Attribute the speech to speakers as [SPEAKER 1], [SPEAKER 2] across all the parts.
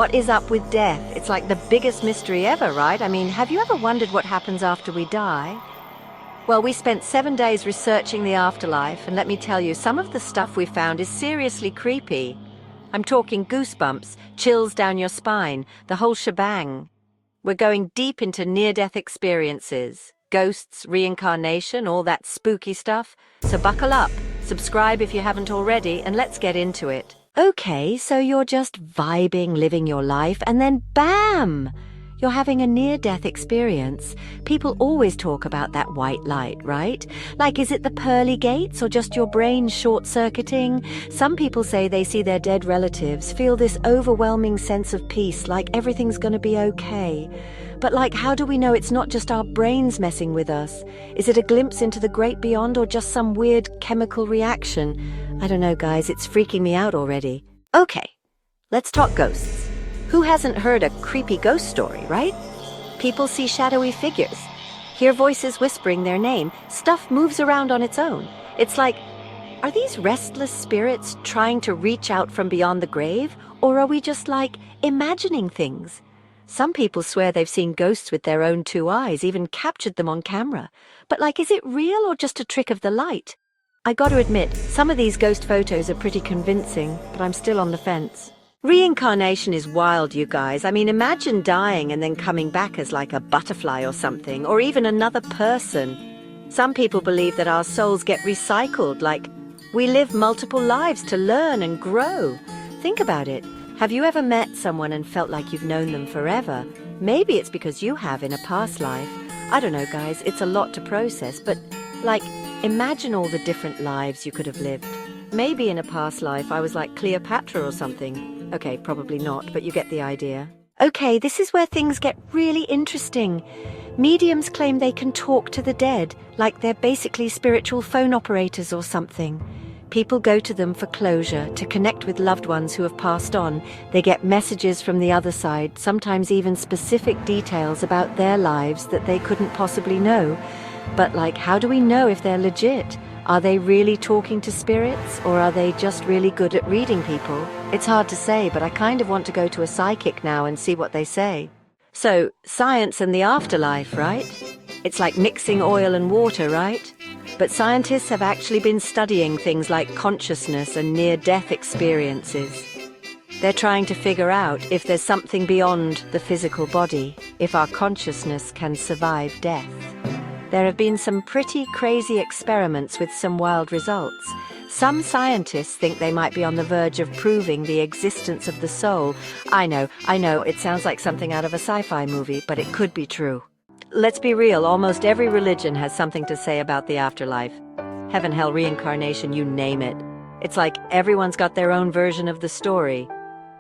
[SPEAKER 1] What is up with death? It's like the biggest mystery ever, right? I mean, have you ever wondered what happens after we die? Well, we spent 7 days researching the afterlife, and let me tell you, some of the stuff we found is seriously creepy. I'm talking goosebumps, chills down your spine, the whole shebang. We're going deep into near-death experiences, ghosts, reincarnation, all that spooky stuff. So buckle up, subscribe if you haven't already, and let's get into it. Okay, so you're just vibing, living your life, and then bam! You're having a near-death experience. People always talk about that white light, right? Like, is it the pearly gates or just your brain short-circuiting? Some people say they see their dead relatives, feel this overwhelming sense of peace, like everything's gonna be okay. But like, how do we know it's not just our brains messing with us? Is it a glimpse into the great beyond or just some weird chemical reaction? I don't know, guys, it's freaking me out already. Okay, let's talk ghosts. Who hasn't heard a creepy ghost story, right? People see shadowy figures, hear voices whispering their name, stuff moves around on its own. It's like, are these restless spirits trying to reach out from beyond the grave? Or are we just like imagining things? Some people swear they've seen ghosts with their own 2 eyes, even captured them on camera. But like, is it real or just a trick of the light? I gotta admit, some of these ghost photos are pretty convincing, but I'm still on the fence. Reincarnation is wild, you guys. I mean, imagine dying and then coming back as like a butterfly or something, or even another person. Some people believe that our souls get recycled, like we live multiple lives to learn and grow. Think about it. Have you ever met someone and felt like you've known them forever? Maybe it's because you have in a past life. I don't know, guys, it's a lot to process, but like, imagine all the different lives you could have lived. Maybe in a past life I was like Cleopatra or something. Okay, probably not, but you get the idea. Okay, this is where things get really interesting. Mediums claim they can talk to the dead, like they're basically spiritual phone operators or something. People go to them for closure, to connect with loved ones who have passed on. They get messages from the other side, sometimes even specific details about their lives that they couldn't possibly know. But like, how do we know if they're legit? Are they really talking to spirits, or are they just really good at reading people? It's hard to say, but I kind of want to go to a psychic now and see what they say. So, science and the afterlife, right? It's like mixing oil and water, right? But scientists have actually been studying things like consciousness and near-death experiences. They're trying to figure out if there's something beyond the physical body, if our consciousness can survive death. There have been some pretty crazy experiments with some wild results. Some scientists think they might be on the verge of proving the existence of the soul. I know, it sounds like something out of a sci-fi movie, but it could be true. Let's be real, almost every religion has something to say about the afterlife. Heaven, hell, reincarnation, you name it. It's like everyone's got their own version of the story.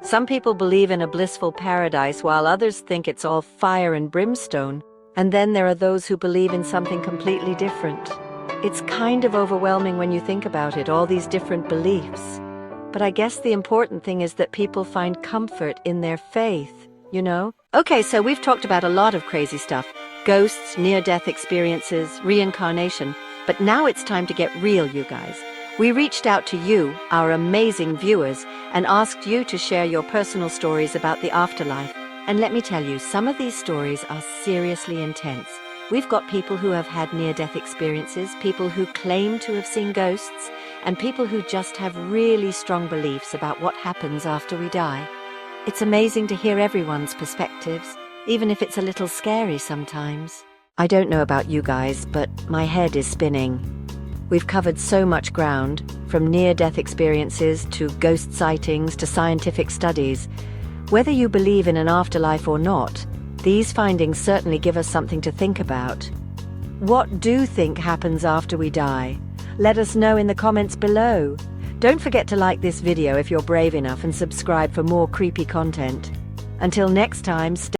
[SPEAKER 1] Some people believe in a blissful paradise, while others think it's all fire and brimstone. And then there are those who believe in something completely different. It's kind of overwhelming when you think about it, all these different beliefs. But I guess the important thing is that people find comfort in their faith, you know? Okay, so we've talked about a lot of crazy stuff. Ghosts, near-death experiences, reincarnation. But now it's time to get real, you guys. We reached out to you, our amazing viewers, and asked you to share your personal stories about the afterlife. And let me tell you, some of these stories are seriously intense. We've got people who have had near-death experiences, people who claim to have seen ghosts, and people who just have really strong beliefs about what happens after we die. It's amazing to hear everyone's perspectives, even if it's a little scary sometimes. I don't know about you guys, but my head is spinning. We've covered so much ground, from near-death experiences to ghost sightings to scientific studies. Whether you believe in an afterlife or not, these findings certainly give us something to think about. What do you think happens after we die? Let us know in the comments below. Don't forget to like this video if you're brave enough and subscribe for more creepy content. Until next time, stay